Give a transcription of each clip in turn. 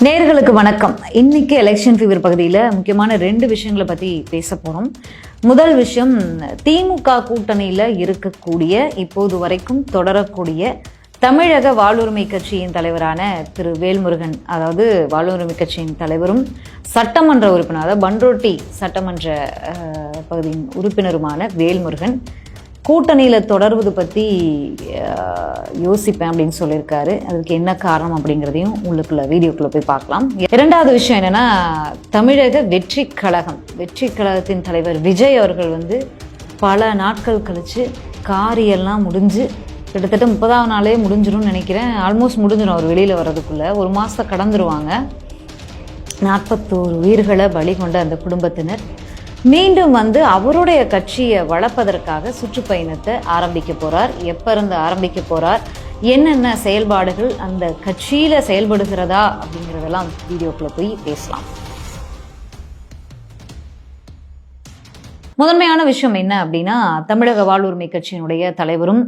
நேயர்களுக்கு வணக்கம். இன்னைக்கு எலெக்ஷன் ஃபீவர் பகுதியில் முக்கியமான 2 விஷயங்களை பற்றி பேச போகிறோம். முதல் விஷயம், திமுக கூட்டணியில் இருக்கக்கூடிய இப்போது வரைக்கும் தொடரக்கூடிய தமிழக வாழ்வுரிமை கட்சியின் தலைவரான திரு வேல்முருகன், அதாவது வாழ்வுரிமை கட்சியின் தலைவரும் சட்டமன்ற உறுப்பினர், அதாவது பண்ருட்டி சட்டமன்ற பகுதியின் உறுப்பினருமான வேல்முருகன் கூட்டணியில் தொடர்வது பற்றி யோசிப்பேன் அப்படின்னு சொல்லியிருக்காரு. அதுக்கு என்ன காரணம் அப்படிங்கிறதையும் உள்ளுக்குள்ள வீடியோக்குள்ளே போய் பார்க்கலாம். இரண்டாவது விஷயம் என்னென்னா, தமிழக வெற்றி கழகத்தின் தலைவர் விஜய் அவர்கள் பல நாட்கள் கழித்து காரியெல்லாம் முடிஞ்சு கிட்டத்தட்ட 30ஆவது நாளே முடிஞ்சிடும்னு நினைக்கிறேன். ஆல்மோஸ்ட் முடிஞ்சிடும். அவர் வெளியில் வர்றதுக்குள்ளே 1 மாதத்தை கடந்துருவாங்க. 41 உயிர்களை பலி கொண்ட அந்த குடும்பத்தினர் மீண்டும் அவருடைய கட்சியை வளர்ப்பதற்காக சுற்றுப்பயணத்தை ஆரம்பிக்க போகிறார். எப்போ இருந்து ஆரம்பிக்க போகிறார், என்னென்ன செயல்பாடுகள் அந்த கட்சியில் செயல்படுகிறதா அப்படிங்கிறதெல்லாம் வீடியோக்குள்ளே போய் பேசலாம். முதன்மையான விஷயம் என்ன அப்படின்னா, தமிழக வாழ்வுரிமை கட்சியினுடைய தலைவரும்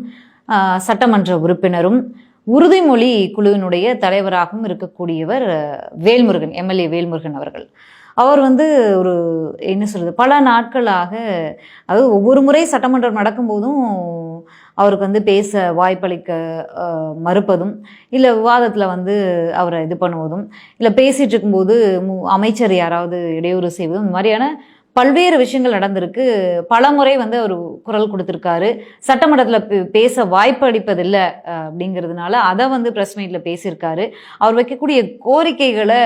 சட்டமன்ற உறுப்பினரும் உறுதிமொழி குழுவினுடைய தலைவராகவும் இருக்கக்கூடியவர் வேல்முருகன், எம்எல்ஏ வேல்முருகன் அவர்கள். அவர் ஒரு என்ன சொல்கிறது, பல நாட்களாக, அதாவது ஒவ்வொரு முறை சட்டமன்றம் நடக்கும்போதும் அவருக்கு பேச வாய்ப்பளிக்க மறுப்பதும், இல்லை விவாதத்தில் அவரை இது பண்ணுவதும், இல்லை பேசிகிட்டு இருக்கும்போது அமைச்சர் யாராவது இடையூறு செய்வதும், இந்த மாதிரியான பல்வேறு விஷயங்கள் நடந்திருக்கு. பல முறை அவர் குரல் கொடுத்துருக்காரு. சட்டமன்றத்தில் பேச வாய்ப்பு அளிப்பதில்லை அப்படிங்கிறதுனால அதை ப்ரெஸ் மீட்டில் பேசியிருக்காரு. அவர் வைக்கக்கூடிய கோரிக்கைகளை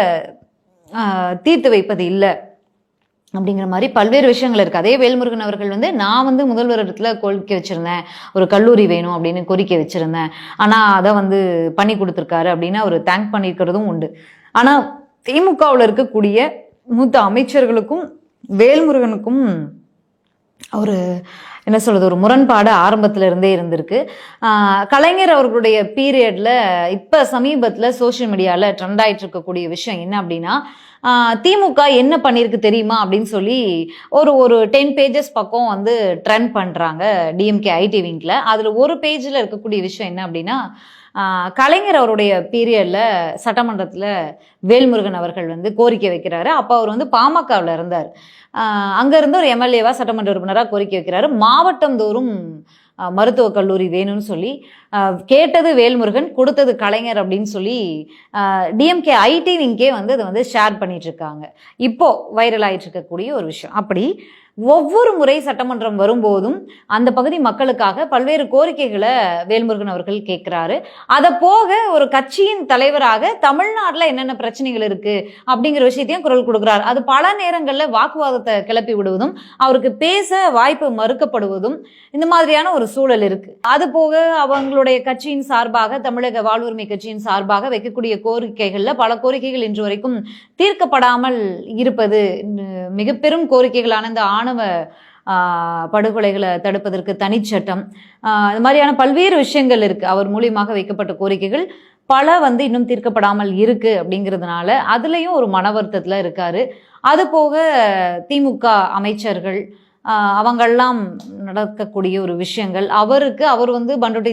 தீர்த்து வைப்பது இல்லை அப்படிங்கிற மாதிரி பல்வேறு விஷயங்கள் இருக்குது. அதே வேல்முருகன் அவர்கள் நான் முதல்வர் இடத்துல கோரிக்கை வச்சுருந்தேன், ஒரு கல்லூரி வேணும் அப்படின்னு கோரிக்கை வச்சுருந்தேன், ஆனால் அதை பண்ணி கொடுத்துருக்காரு அப்படின்னு அவர் தேங்க் பண்ணியிருக்கிறதும் உண்டு. ஆனால் திமுகவில் இருக்கக்கூடிய மூத்த அமைச்சர்களுக்கும் வேல்முருகனுக்கும் ஒரு என்ன சொல்கிறது, ஒரு முரண்பாடு ஆரம்பத்தில் இருந்தே இருந்திருக்கு. கலைஞர் அவர்களுடைய பீரியடில் இப்போ சமீபத்தில் சோஷியல் மீடியாவில் ட்ரெண்ட் ஆகிட்டு இருக்கக்கூடிய விஷயம் என்ன அப்படின்னா, திமுக என்ன பண்ணியிருக்கு தெரியுமா அப்படின்னு சொல்லி ஒரு 10 பேஜஸ் பக்கம் ட்ரெண்ட் பண்ணுறாங்க டிஎம்கே ஐடி விங்கில். அதில் ஒரு பேஜில் இருக்கக்கூடிய விஷயம் என்ன அப்படின்னா, கலைஞர் அவருடைய பீரியடில் சட்டமன்றத்தில் வேல்முருகன் அவர்கள் கோரிக்கை வைக்கிறாரு. அப்போ அவர் பாமகவில் இருந்தார். அங்கேருந்து ஒரு எம்எல்ஏவா சட்டமன்ற உறுப்பினராக கோரிக்கை வைக்கிறாரு. மாவட்டம் தோறும் மருத்துவக் கல்லூரி வேணும்னு சொல்லி கேட்டது வேல்முருகன், கொடுத்தது கலைஞர் அப்படின்னு சொல்லி டிஎம்கே ஐடி விங்கே அதை ஷேர் பண்ணிட்டு இருக்காங்க. இப்போ வைரல் ஆகிட்டு இருக்கக்கூடிய ஒரு விஷயம். அப்படி ஒவ்வொரு முறை சட்டமன்றம் வரும்போதும் அந்த பகுதி மக்களுக்காக பல்வேறு கோரிக்கைகளை வேல்முருகன் அவர்கள் கேட்கிறாரு. அதை போக ஒரு கட்சியின் தலைவராக தமிழ்நாட்டில் என்னென்ன பிரச்சனைகள் இருக்கு அப்படிங்கிற விஷயத்தையும் குரல் கொடுக்கிறார். அது பல நேரங்களில் வாக்குவாதத்தை கிளப்பி விடுவதும், அவருக்கு பேச வாய்ப்பு மறுக்கப்படுவதும், இந்த மாதிரியான ஒரு சூழல் இருக்கு. அது போக அவங்களுடைய கட்சியின் சார்பாக, தமிழக வாழ்வுரிமை கட்சியின் சார்பாக வைக்கக்கூடிய கோரிக்கைகள்ல பல கோரிக்கைகள் இன்று வரைக்கும் தீர்க்கப்படாமல் இருப்பது, மிக பெரும் கோரிக்கைகளான இந்த ஆணவ படுகொலைகளை தடுப்பதற்கு தனிச்சட்டம், இது மாதிரியான பல்வேறு விஷயங்கள் இருக்கு. அவர் மூலியமாக வைக்கப்பட்ட கோரிக்கைகள் பல இன்னும் தீர்க்கப்படாமல் இருக்கு. அப்படிங்கிறதுனால அதுலயும் ஒரு மன வருத்தத்துல இருக்காரு. அது போக திமுக அமைச்சர்கள் அவங்கெல்லாம் நடக்கக்கூடிய ஒரு விஷயங்கள், அவர் பண்ருட்டி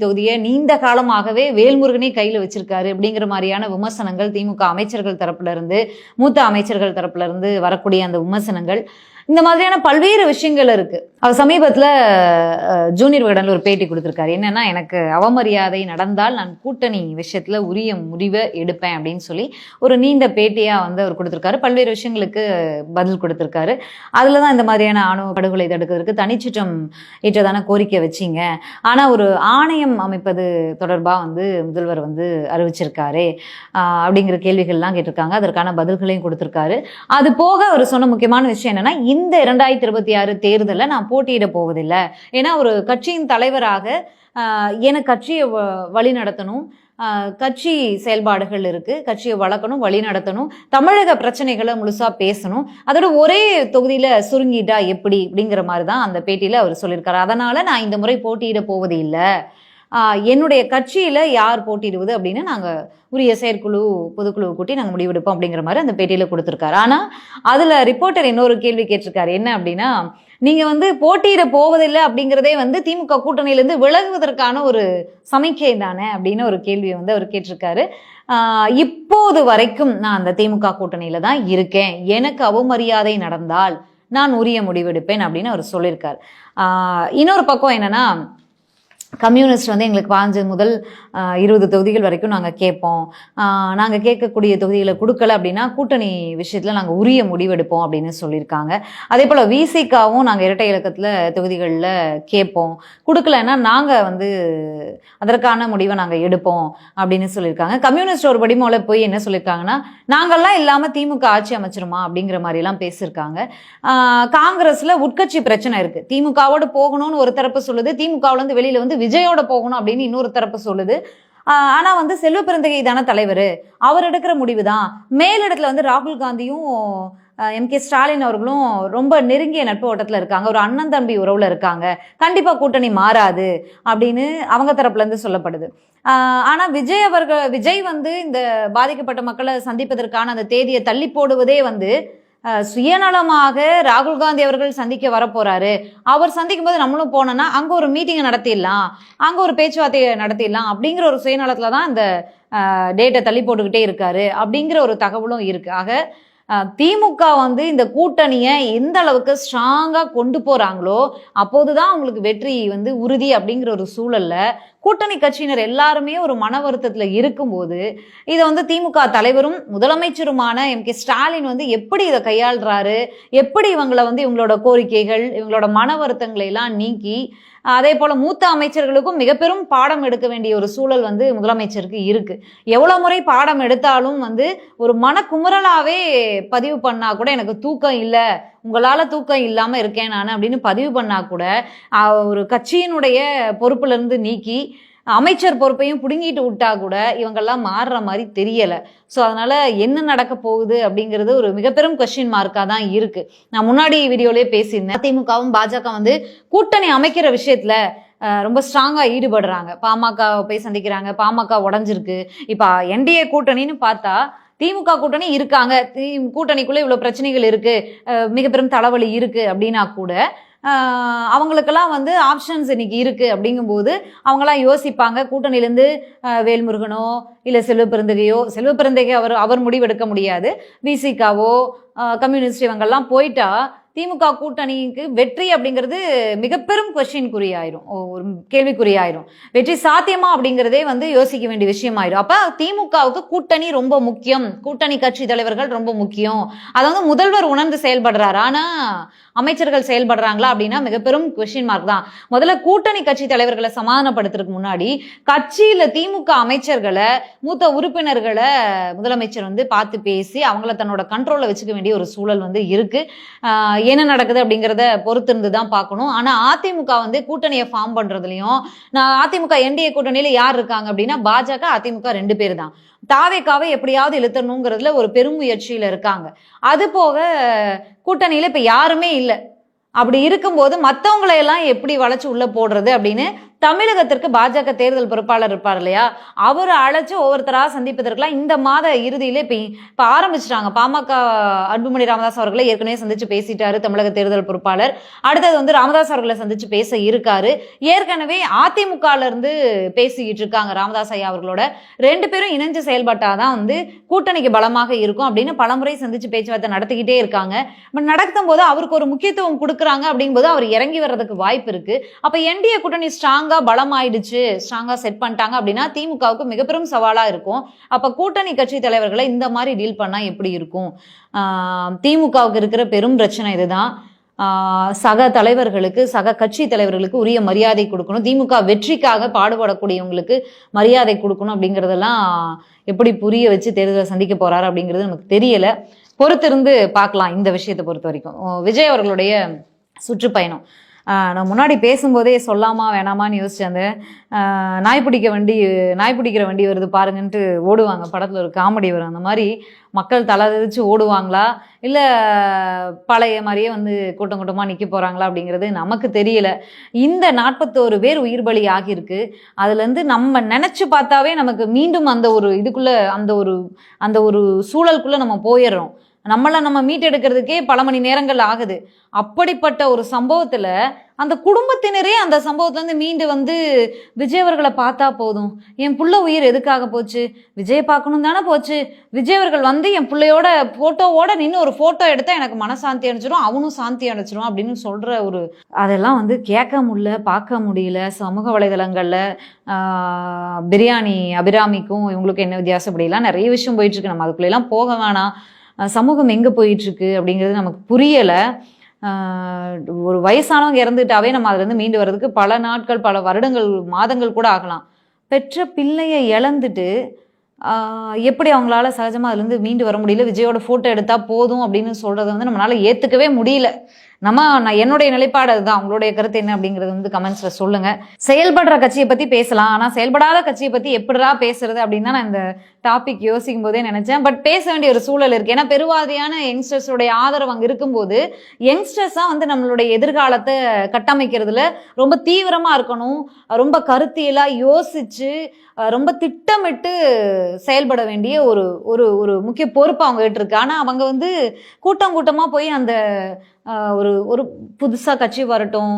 தொகுதியை நீண்ட காலமாகவே வேல்முருகனே கையில் வச்சிருக்காரு அப்படிங்கிற மாதிரியான விமர்சனங்கள் திமுக அமைச்சர்கள் தரப்புல இருந்து, மூத்த அமைச்சர்கள் தரப்புல இருந்து வரக்கூடிய அந்த விமர்சனங்கள், இந்த மாதிரியான பல்வேறு விஷயங்கள் இருக்கு. அவர் சமீபத்தில் ஜூனியர் விகடனில் ஒரு பேட்டி கொடுத்துருக்காரு. என்னன்னா, எனக்கு அவமரியாதை நடந்தால் நான் கூட்டணி விஷயத்துல உரிய முடிவை எடுப்பேன் அப்படின்னு சொல்லி ஒரு நீண்ட பேட்டியா அவர் கொடுத்துருக்காரு. பல்வேறு விஷயங்களுக்கு பதில் கொடுத்துருக்காரு. அதுல தான் இந்த மாதிரியான ஆணவ படுகொலை தடுக்கிறதுக்கு தனிச்சட்டம் ஏற்றதான கோரிக்கை வச்சிங்க, ஆனா ஒரு ஆணையம் அமைப்பது தொடர்பா முதல்வர் அறிவிச்சிருக்காரு அப்படிங்கிற கேள்விகள்லாம் கேட்டிருக்காங்க. அதற்கான பதில்களையும் கொடுத்துருக்காரு. அது போக அவர் சொன்ன முக்கியமான விஷயம் என்னன்னா, இந்த 2026 தேர்தலில் நான் போட்டியிட போவதில்லை. ஏன்னா ஒரு கட்சியின் தலைவராக எனக்கு கட்சியை வழி நடத்தணும், கட்சி செயல்பாடுகள் இருக்கு, கட்சியை வளர்க்கணும், வழி நடத்தணும், தமிழக பிரச்சனைகளை முழுசா பேசணும், அதோட ஒரே தொகுதியில சுருங்கிட்டா எப்படி அப்படிங்கிற மாதிரி தான் அந்த பேட்டியில அவர் சொல்லியிருக்காரு. அதனால நான் இந்த முறை போட்டியிட போவது இல்லை, என்னுடைய கட்சியில யார் போட்டியிடுவது அப்படின்னு நாங்க உரிய செயற்குழு பொதுக்குழு கூட்டி நாங்கள் முடிவெடுப்போம் அப்படிங்கிற மாதிரி அந்த பேட்டியில கொடுத்துருக்காரு. ஆனா அதுல ரிப்போர்ட்டர் இன்னொரு கேள்வி கேட்டிருக்காரு. என்ன அப்படின்னா, நீங்க போட்டியிட போவதில்லை அப்படிங்கிறதே திமுக கூட்டணியிலிருந்து விலகுவதற்கான ஒரு சமிக்கை தானே அப்படின்னு ஒரு கேள்வியை அவர் கேட்டிருக்காரு. இப்ப இப்போது வரைக்கும் நான் அந்த திமுக கூட்டணியில தான் இருக்கேன், எனக்கு அவமரியாதை நடந்தால் நான் உரிய முடிவெடுப்பேன் அப்படின்னு அவர் சொல்லியிருக்கார். இன்னொரு பக்கம் என்னன்னா, கம்யூனிஸ்ட் வந்து எங்களுக்கு 15 முதல் 20 தொகுதிகள் வரைக்கும் நாங்கள் கேட்போம், நாங்கள் கேட்கக்கூடிய தொகுதிகளை கொடுக்கல அப்படின்னா கூட்டணி விஷயத்தில் நாங்கள் உரிய முடிவெடுப்போம் அப்படின்னு சொல்லியிருக்காங்க. அதே போல் விசிகாவும் நாங்கள் இரட்டை இலக்கத்தில் தொகுதிகளில் கேட்போம், கொடுக்கலன்னா நாங்கள் வந்து அதற்கான முடிவை நாங்கள் எடுப்போம் அப்படின்னு சொல்லியிருக்காங்க. கம்யூனிஸ்ட் ஒரு படிமூல போய் என்ன சொல்லியிருக்காங்கன்னா, நாங்கள்லாம் இல்லாமல் திமுக ஆட்சி அமைச்சிருமா அப்படிங்கிற மாதிரிலாம் பேசியிருக்காங்க. காங்கிரஸில் உட்கட்சி பிரச்சனை இருக்குது, திமுகவோடு போகணும்னு ஒரு தரப்பு சொல்லுது, திமுகவிலேருந்து வெளியில் வந்து விஜயோட போகணும் அப்படின்னு இன்னொரு தரப்பு சொல்லுது. ஆனா வந்து செல்வ பெருந்தகை தானே தலைவர், அவர் எடுக்கிற முடிவு தான். மேலிடத்துல வந்து ராகுல் காந்தியும் MK ஸ்டாலின் அவர்களும் ரொம்ப நெருங்கிய நட்பு ஓட்டத்தில் இருக்காங்க, ஒரு அண்ணன் தம்பி உறவுல இருக்காங்க, கண்டிப்பா கூட்டணி மாறாது அப்படின்னு அவங்க தரப்புல இருந்து சொல்லப்படுது. ஆனா விஜய் வந்து இந்த பாதிக்கப்பட்ட மக்களை சந்திப்பதற்கான அந்த தேதியை தள்ளி போடுவதே வந்து சுயநலமாக ராகுல் காந்தி அவர்கள் சந்திக்க வரப்போறாரு, அவர் சந்திக்கும் போது நம்மளும் போனோம்னா அங்க ஒரு மீட்டிங்கை நடத்திடலாம், அங்க ஒரு பேச்சுவார்த்தையை நடத்திடலாம் அப்படிங்கிற ஒரு சுயநலத்துல தான் இந்த டேட்டை தள்ளி போட்டுக்கிட்டே இருக்காரு அப்படிங்கிற ஒரு தகவலும் இருக்கு. ஆக திமுக வந்து இந்த கூட்டணியை எந்த அளவுக்கு ஸ்ட்ராங்கா கொண்டு போறாங்களோ அப்போதுதான் அவங்களுக்கு வெற்றி வந்து உறுதி அப்படிங்கிற ஒரு சூழல்ல கூட்டணி கட்சியினர் எல்லாருமே ஒரு மன வருத்தத்துல இருக்கும்போது இதை வந்து திமுக தலைவரும் முதலமைச்சருமான MK ஸ்டாலின் வந்து எப்படி இதை கையாளுறாரு, எப்படி இவங்களை வந்து இவங்களோட கோரிக்கைகள் இவங்களோட மன வருத்தங்களை எல்லாம் நீக்கி அதே போல மூத்த அமைச்சர்களுக்கும் மிக பெரும் பாடம் எடுக்க வேண்டிய ஒரு சூழல் வந்து முதலமைச்சருக்கு இருக்கு. எவ்வளவு முறை பாடம் எடுத்தாலும் வந்து ஒரு மனக்குமுறலாவே பதிவு பண்ணா கூட எனக்கு தூக்கம் இல்லை, உங்களால தூக்கம் இல்லாம இருக்கேன் நான் அப்படின்னு பதிவு பண்ணா கூட ஒரு கட்சியினுடைய பொறுப்புல இருந்து நீக்கி அமைச்சர் பொறுப்பையும் புடுங்கிட்டு விட்டா கூட இவங்கெல்லாம் மாறுற மாதிரி தெரியல. ஸோ அதனால என்ன நடக்க போகுது அப்படிங்கிறது ஒரு மிக பெரும் கொஸ்டின் மார்க்கா தான் இருக்கு. நான் முன்னாடி வீடியோலயே பேசியிருந்தேன், அதிமுகவும் பாஜக வந்து கூட்டணி அமைக்கிற விஷயத்துல ரொம்ப ஸ்ட்ராங்கா ஈடுபடுறாங்க, பாமக போய் சந்திக்கிறாங்க, பாமக உடஞ்சிருக்கு. இப்ப NDA கூட்டணின்னு பார்த்தா திமுக கூட்டணி இருக்காங்க, கூட்டணிக்குள்ள இவ்வளவு பிரச்சனைகள் இருக்கு, மிக பெரும் தலைவலி இருக்கு அப்படின்னா கூட அவங்களுக்கெல்லாம் வந்து ஆப்ஷன்ஸ் இன்னைக்கு இருக்கு அப்படிங்கும்போது அவங்களாம் யோசிப்பாங்க, கூட்டணியிலேருந்து வேல்முருகனோ இல்லை செல்வ பெருந்தகையோ அவர் முடிவெடுக்க முடியாது, விசிகாவோ கம்யூனிஸ்ட் இவங்கெல்லாம் போயிட்டா திமுக கூட்டணிக்கு வெற்றி அப்படிங்கிறது மிக பெரும் கொஸ்டின் குறியாயிரும், ஒரு கேள்விக்குறியாயிரும். வெற்றி சாத்தியமா அப்படிங்கிறதே வந்து யோசிக்க வேண்டிய விஷயம் ஆயிரும். அப்ப திமுகவுக்கு கூட்டணி ரொம்ப முக்கியம், கூட்டணி கட்சி தலைவர்கள் ரொம்ப முக்கியம். அதை வந்து முதல்வர் உணர்ந்து செயல்படுறாரு, ஆனா அமைச்சர்கள் செயல்படுறாங்களா அப்படின்னா மிக பெரும் கொஸ்டின் மார்க் தான். முதல்ல கூட்டணி கட்சி தலைவர்களை சமாதானப்படுத்துறதுக்கு முன்னாடி கட்சியில திமுக அமைச்சர்களை மூத்த உறுப்பினர்களை முதலமைச்சர் வந்து பார்த்து பேசி அவங்கள தன்னோட கண்ட்ரோல்ல வச்சுக்க வேண்டிய ஒரு சூழல் வந்து இருக்கு. என்ன நடக்குது அப்படிங்கிறத பொறுத்திருந்து தான் பார்க்கணும். ஆனா அதிமுக வந்து கூட்டணியை ஃபார்ம் பண்றதுலயும், அதிமுக NDA கூட்டணியில யார் இருக்காங்க அப்படின்னா பாஜக அதிமுக 2 பேர் தான். தாவேக்காவை எப்படியாவது இழுத்தணுங்கிறதுல ஒரு பெரும் முயற்சியில இருக்காங்க. அது போக கூட்டணியில இப்ப யாருமே இல்லை. அப்படி இருக்கும்போது மற்றவங்களை எல்லாம் எப்படி வளைச்சு உள்ள போடுறது அப்படின்னு தமிழகத்திற்கு பாஜக தேர்தல் பொறுப்பாளர் இருப்பார் இல்லையா, அவர் அழைச்சு ஒவ்வொருத்தரா சந்திப்பதற்கெல்லாம் இந்த மாத இறுதியில இப்ப ஆரம்பிச்சிட்டாங்க. பாமக அன்புமணி ராமதாஸ் அவர்களை ஏற்கனவே சந்திச்சு பேசிட்டாரு தமிழக தேர்தல் பொறுப்பாளர். அடுத்தது வந்து ராமதாஸ் அவர்களை சந்திச்சு பேச இருக்காரு. ஏற்கனவே அதிமுகல இருந்து பேசிக்கிட்டு இருக்காங்க ராமதாஸ் ஐயா அவர்களோட. 2 பேரும் இணைஞ்சு செயல்பட்டாதான் வந்து கூட்டணிக்கு பலமாக இருக்கும் அப்படின்னு பலமுறை சந்திச்சு பேச்சுவார்த்தை நடத்திக்கிட்டே இருக்காங்க. நடத்தும் போது அவருக்கு ஒரு முக்கியத்துவம் கொடுக்குறாங்க அப்படிங்கும்போது அவர் இறங்கி வர்றதுக்கு வாய்ப்பு இருக்கு. அப்ப NDA கூட்டணி ஸ்ட்ராங்கா பலம் ஆயிடுச்சு, ஸ்ட்ராங்கா செட் பண்ணிட்டாங்க அப்படின்னா திமுகவுக்கு மிக பெரும் சவாலா இருக்கும். அப்ப கூட்டணி கட்சி தலைவர்களை இந்த மாதிரி டீல் பண்ணா எப்படி இருக்கும்? திமுகவுக்கு இருக்கிற பெரும் பிரச்சனை இதுதான். சக தலைவர்களுக்கு, சக கட்சி தலைவர்களுக்கு உரிய மரியாதை கொடுக்கணும், திமுக வெற்றிக்காக பாடுபடக்கூடியவங்களுக்கு மரியாதை கொடுக்கணும் அப்படிங்கிறதெல்லாம் எப்படி புரிய வச்சு தேர்தலை சந்திக்க போறாரு அப்படிங்கிறது நமக்கு தெரியல. பொறுத்திருந்து பார்க்கலாம். இந்த விஷயத்தை பொறுத்த வரைக்கும் விஜய் அவர்களுடைய சுற்றுப்பயணம் நான் முன்னாடி பேசும்போதே சொல்லாமா வேணாமான்னு யோசிச்சேன். அந்த நாய் பிடிக்கிற வண்டி வருது பாருங்கன்ட்டு ஓடுவாங்க, படத்தில் ஒரு காமெடி வரும், அந்த மாதிரி மக்கள் தலதிச்சு ஓடுவாங்களா இல்லை பழைய மாதிரியே வந்து கூட்டம் கூட்டமாக நிற்க போகிறாங்களா அப்படிங்கிறது நமக்கு தெரியல. இந்த 41 பேர் உயிர் பலி ஆகியிருக்கு. அதுலேருந்து நம்ம நினச்சி பார்த்தாவே நமக்கு மீண்டும் அந்த ஒரு இதுக்குள்ளே அந்த ஒரு சூழலுக்குள்ளே நம்ம போயிடுறோம். நம்ம மீட்டெடுக்கிறதுக்கே பல மணி நேரங்கள் ஆகுது. அப்படிப்பட்ட ஒரு சம்பவத்துல அந்த குடும்பத்தினரே அந்த சம்பவத்துல இருந்து மீண்டு வந்து விஜய் அவர்களை பார்த்தா போதும், என் புள்ள உயிர் எதுக்காக போச்சு, விஜய் பார்க்கணும் தானே போச்சு, விஜய் அவர்கள் வந்து என் பிள்ளையோட போட்டோவோட நின்று ஒரு போட்டோ எடுத்தா எனக்கு மனசாந்தி அடைச்சிடும், அவனும் சாந்தி அடைச்சிடும் அப்படின்னு சொல்ற ஒரு அதெல்லாம் வந்து கேட்க முடியல, பார்க்க முடியல. சமூக வலைதளங்கள்ல பிரியாணி அபிராமிக்கும் இவங்களுக்கும் என்ன வித்தியாசம், அப்படிலாம் நிறைய விஷயம் போயிட்டு இருக்கு. நம்ம அதுக்குள்ளெல்லாம் போக வேணாம். சமூகம் எங்கே போயிட்டுருக்கு அப்படிங்கிறது நமக்கு புரியலை. ஒரு வயசானவங்க இறந்துட்டாவே நம்ம அதுலேருந்து மீண்டு வர்றதுக்கு பல நாட்கள், பல வருடங்கள், மாதங்கள் கூட ஆகலாம். பெற்ற பிள்ளையை இழந்துட்டு எப்படி அவங்களால சகஜமாக அதுலேருந்து மீண்டு வர முடியல, விஜயோட ஃபோட்டோ எடுத்தால் போதும் அப்படின்னு சொல்கிறத வந்து நம்மளால் ஏற்றுக்கவே முடியல. நான் என்னுடைய நிலைப்பாடு அதுதான். உங்களுடைய கருத்து என்ன அப்படிங்கிறது வந்து கமெண்ட்ஸ்ல சொல்லுங்க. செயல்படுற கட்சியை பத்தி பேசலாம், ஆனா செயல்படாத கட்சியை பத்தி எப்படிடா பேசுறது அப்படின்னு தான் நான் இந்த டாபிக் யோசிக்கும் போதே நினைச்சேன். பட் பேச வேண்டிய ஒரு சூழல் இருக்கு. ஏன்னா பெருவாதியான யங்ஸ்டர்ஸோடைய ஆதரவு அங்க இருக்கும்போது யங்ஸ்டர்ஸா வந்து நம்மளுடைய எதிர்காலத்தை கட்டமைக்கிறதுல ரொம்ப தீவிரமா இருக்கணும், ரொம்ப கருத்தியலா யோசிச்சு ரொம்ப திட்டமிட்டு செயல்பட வேண்டிய ஒரு ஒரு ஒரு முக்கிய பொறுப்பு அவங்க கிட்ட இருக்கு. ஆனா அவங்க வந்து கூட்டமா போய் அந்த ஒரு ஒரு புதுசா கட்சி வரட்டும்,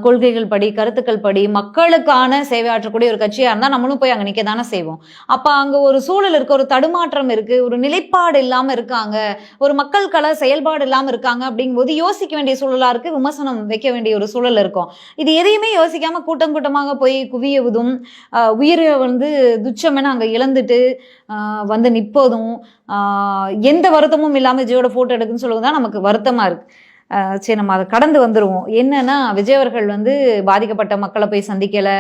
கொள்கைகள் படி, கருத்துக்கள் படி மக்களுக்கான சேவையாற்றக்கூடிய ஒரு கட்சியா இருந்தா நம்மளும் போய் அங்க நிக்க தானே செய்வோம். அப்ப அங்க ஒரு சூழல் இருக்கு, ஒரு தடுமாற்றம் இருக்கு, ஒரு நிலைப்பாடு இல்லாம இருக்காங்க, ஒரு மக்கள் கள செயல்பாடு இல்லாம இருக்காங்க. அப்படிங்கும்போது யோசிக்க வேண்டிய சூழலா இருக்கு, விமர்சனம் வைக்க வேண்டிய ஒரு சூழல் இருக்கும். இது எதையுமே யோசிக்காம கூட்டமாக போய் குவியவதும், உயிரை வந்து துச்சமென அங்க இழந்துட்டு வந்து நிற்பதும், எந்த வருத்தமும் இல்லாம விஜயோட போட்டோ எடுக்குன்னு சொல்லுவதுதான் நமக்கு வருத்தமா இருக்கு. சரி, நம்ம அதை கடந்து வந்துருவோம். என்னன்னா விஜய் அவர்கள் வந்து பாதிக்கப்பட்ட மக்களை போய் சந்திக்கல.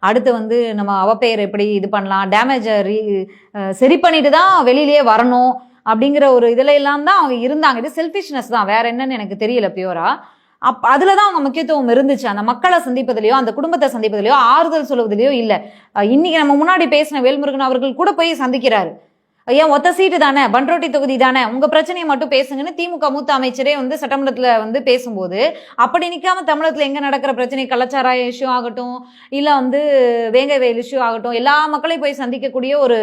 அடுத்து வந்து நம்ம அவப்பெயர் எப்படி இது பண்ணலாம், டேமேஜை சரி பண்ணிட்டு தான் வெளியிலேயே வரணும் அப்படிங்கிற ஒரு இதுல எல்லாம் தான் அவங்க இருந்தாங்க. இது செல்ஃபிஷ்னஸ் தான், வேற என்னன்னு எனக்கு தெரியல பியூரா. அதுலதான் அவங்க முக்கியத்துவம் இருந்துச்சு. அந்த மக்களை சந்திப்பதிலையோ அந்த குடும்பத்தை சந்திப்பதிலையோ ஆறுதல் சொல்லுவதிலையோ இல்ல. இன்னைக்கு நம்ம முன்னாடி பேசின வேல்முருகன் அவர்கள் கூட போய் சந்திக்கிறாரு. ஏன் ஒத்த சீட்டு தானே, பண்ரோட்டி தொகுதி தானே, உங்க பிரச்சனையை மட்டும் பேசுங்கன்னு திமுக மூத்த அமைச்சரே வந்து சட்டமன்றத்துல வந்து பேசும்போது, அப்படி நிக்காம தமிழகத்துல எங்க நடக்கிற பிரச்சனை, கள்ளச்சாராய இஷ்யூ ஆகட்டும், இல்ல வந்து வேங்கை வயல் இஷ்யூ ஆகட்டும், எல்லா மக்களையும் போய் சந்திக்கக்கூடிய ஒரு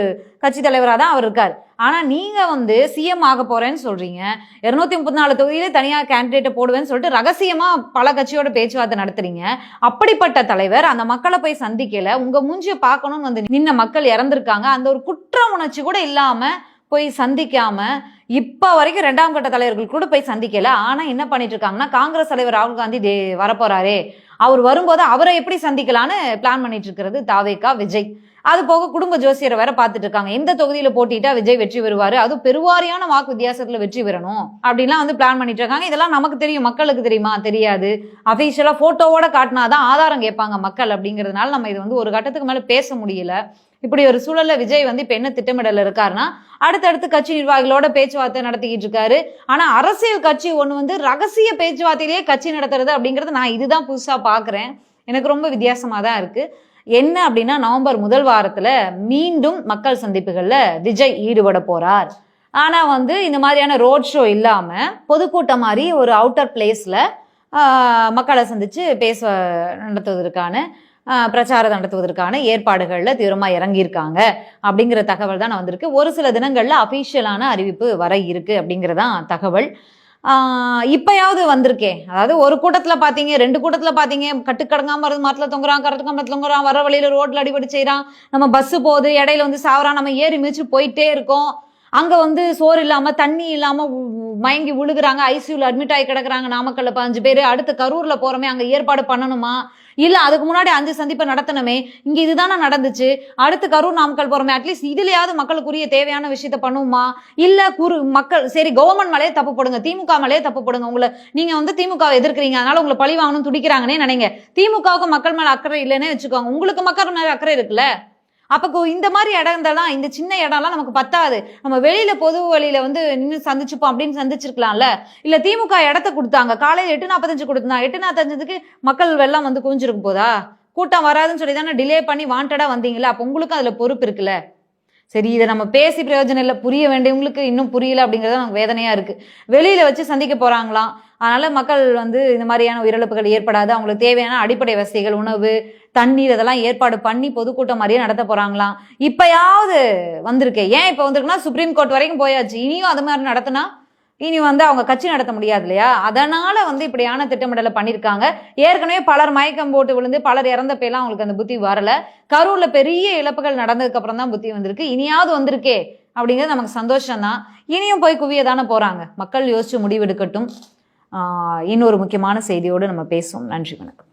கட்சி தலைவராக தான் அவர் இருக்கார். ஆனா நீங்க வந்து சிஎம் ஆக போறேன்னு சொல்றீங்க, 234 தொகுதியிலே தனியா கேண்டிடேட்டை போடுவேன்னு சொல்லிட்டு ரகசியமா பல கட்சியோட பேச்சுவார்த்தை நடத்துறீங்க. அப்படிப்பட்ட தலைவர் அந்த மக்களை போய் சந்திக்கல, உங்க மூஞ்சியை பார்க்கணும்னு வந்து நின்ன மக்கள் இறந்திருக்காங்க, அந்த ஒரு குற்ற உணர்ச்சி கூட இல்லாம போய் சந்திக்காம இப்ப வரைக்கும் 2ஆம் கட்ட தலைவர்கள் கூட போய் சந்திக்கல. ஆனா என்ன பண்ணிட்டு இருக்காங்கன்னா, காங்கிரஸ் தலைவர் ராகுல் காந்தி வரப்போறாரே, அவர் வரும்போது அவரை எப்படி சந்திக்கலான்னு பிளான் பண்ணிட்டு இருக்கிறது தாவேகா விஜய். அது போக குடும்ப ஜோசியரை வேற பார்த்துட்டு இருக்காங்க, எந்த தொகுதியில போட்டிட்டா விஜய் வெற்றி பெறுவாரு, அது பெருவாரியான வாக்கு வித்தியாசத்துல வெற்றி பெறணும் அப்படின்லாம் வந்து பிளான் பண்ணிட்டு இருக்காங்க. இதெல்லாம் நமக்கு தெரியும், மக்களுக்கு தெரியுமா? தெரியாது. அபிஷியலா போட்டோவோட காட்டினாதான் ஆதாரம் கேட்பாங்க மக்கள். அப்படிங்கிறதுனால நம்ம இது வந்து ஒரு கட்டத்துக்கு மேல பேச முடியல. இப்படி ஒரு சூழல்ல விஜய் வந்து இப்ப என்ன திட்டமிடல இருக்காருன்னா, அடுத்தடுத்து கட்சி நிர்வாகிகளோட பேச்சுவார்த்தை நடத்திக்கிட்டு இருக்காரு. ஆனா அரசியல் கட்சி ஒண்ணு வந்து ரகசிய பேச்சுவார்த்தையிலேயே கட்சி நடத்துறது அப்படிங்கிறது நான் இதுதான் புதுசா பாக்குறேன். எனக்கு ரொம்ப வித்தியாசமா தான் இருக்கு. என்ன அப்படின்னா, நவம்பர் முதல் வாரத்துல மீண்டும் மக்கள் சந்திப்புகள்ல விஜய் ஈடுபட போறார். ஆனா வந்து இந்த மாதிரியான ரோட் ஷோ இல்லாம பொதுக்கூட்டம் மாதிரி ஒரு அவுட்டர் பிளேஸ்ல மக்களை சந்திச்சு நடத்துவதற்கான பிரச்சாரம் நடத்துவதற்கான ஏற்பாடுகள்ல தீவிரமா இறங்கியிருக்காங்க அப்படிங்கிற தகவல் தான் வந்திருக்கு. ஒரு சில தினங்கள்ல அபிஷியலான அறிவிப்பு வர இருக்கு அப்படிங்கிறதான் தகவல். இப்பயாவது வந்திருக்கே. அதாவது ஒரு கூட்டத்துல பாத்தீங்க, 2 கூட்டத்துல பாத்தீங்க, கட்டுக்கடங்காம வருது, மரத்துல தொங்குறான், கரத்துக்கம்பத்துல தொங்குறான், வர வழியில ரோட்ல அடிபடி செய்யறான், நம்ம பஸ் போகுது இடையில வந்து சாவறான், நம்ம ஏறி மிதிச்சு போயிட்டே இருக்கோம், அங்க வந்து சோறு இல்லாம தண்ணி இல்லாம மயங்கி விழுகுறாங்க, ஐசியூல அட்மிட் ஆகி கிடக்குறாங்க நாமக்கல்ல 15 பேரு, அடுத்து கரூர்ல போறோமே அங்க ஏற்பாடு பண்ணணுமா, இல்ல அதுக்கு முன்னாடி 5 சந்திப்பை நடத்தணுமே, இங்க இதுதானே நடந்துச்சு, அடுத்து கரூர் நாமக்கல் போறோமே, அட்லீஸ்ட் இதுலயாவது மக்களுக்குரிய தேவையான விஷயத்த பண்ணுவோமா, இல்ல மக்கள் சரி கவர்மெண்ட் மேலே தப்பு போடுங்க, திமுக மேலே தப்பு போடுங்க, உங்களை நீங்க வந்து திமுக எதிர்க்கிறீங்க அதனால உங்களை பழி வாங்கணும்னு துடிக்கிறாங்கன்னே நினைங்க, திமுகவுக்கு மக்கள் மேல அக்கறை இல்லைன்னே வச்சுக்கோங்க, உங்களுக்கு மக்கள் மேல அக்கறை இருக்குல்ல. அப்போ இந்த மாதிரி இடங்கள்லாம், இந்த சின்ன இடம்லாம் நமக்கு பத்தாது, நம்ம வெளியில பொது வழியில வந்து நின்று சந்திச்சுப்போம் அப்படின்னு சந்திச்சிருக்கலாம்ல. இல்ல திமுக இடத்த கொடுத்தாங்க, காலையில் 8:45 கொடுத்தா 8:45க்கு மக்கள் வெள்ளம் வந்து குவிஞ்சிருக்கும் போதா, கூட்டம் வராதுன்னு சொல்லி தானே டிலே பண்ணி வாண்டடா வந்தீங்களா, அப்போ உங்களுக்கு அதுல பொறுப்பு இருக்குல்ல. சரி, இதை நம்ம பேசி பிரயோஜனம் இல்லை, புரிய வேண்டியவங்களுக்கு இன்னும் புரியல அப்படிங்கிறது நமக்கு வேதனையா இருக்கு. வெளியில வச்சு சந்திக்க போறாங்களாம், அதனால மக்கள் வந்து இந்த மாதிரியான உயிரிழப்புகள் ஏற்படாது, அவங்களுக்கு தேவையான அடிப்படை வசதிகள், உணவு, தண்ணீர் இதெல்லாம் ஏற்பாடு பண்ணி பொதுக்கூட்டம் மாதிரியே நடத்த போறாங்களாம். இப்பயாவது வந்திருக்கேன். ஏன் இப்ப வந்திருக்குன்னா, சுப்ரீம் கோர்ட் வரைக்கும் போயாச்சு, இனியும் அது மாதிரி நடத்தினா இனி வந்து அவங்க கட்சி நடத்த முடியாது இல்லையா? அதனால வந்து இப்படியான திட்டமிடலை பண்ணியிருக்காங்க. ஏற்கனவே பலர் மயக்கம் போட்டு விழுந்து பலர் இறந்தப்பெல்லாம் அவங்களுக்கு அந்த புத்தி வரல. கரூர்ல பெரிய இழப்புகள் நடந்ததுக்கு அப்புறம் தான் புத்தி வந்திருக்கு. இனியாவது வந்திருக்கே அப்படிங்கிறது நமக்கு சந்தோஷம் தான். இனியும் போய் குவிய தானே போறாங்க. மக்கள் யோசிச்சு முடிவெடுக்கட்டும். இன்னொரு முக்கியமான செய்தியோடு நம்ம பேசுவோம். நன்றி, வணக்கம்.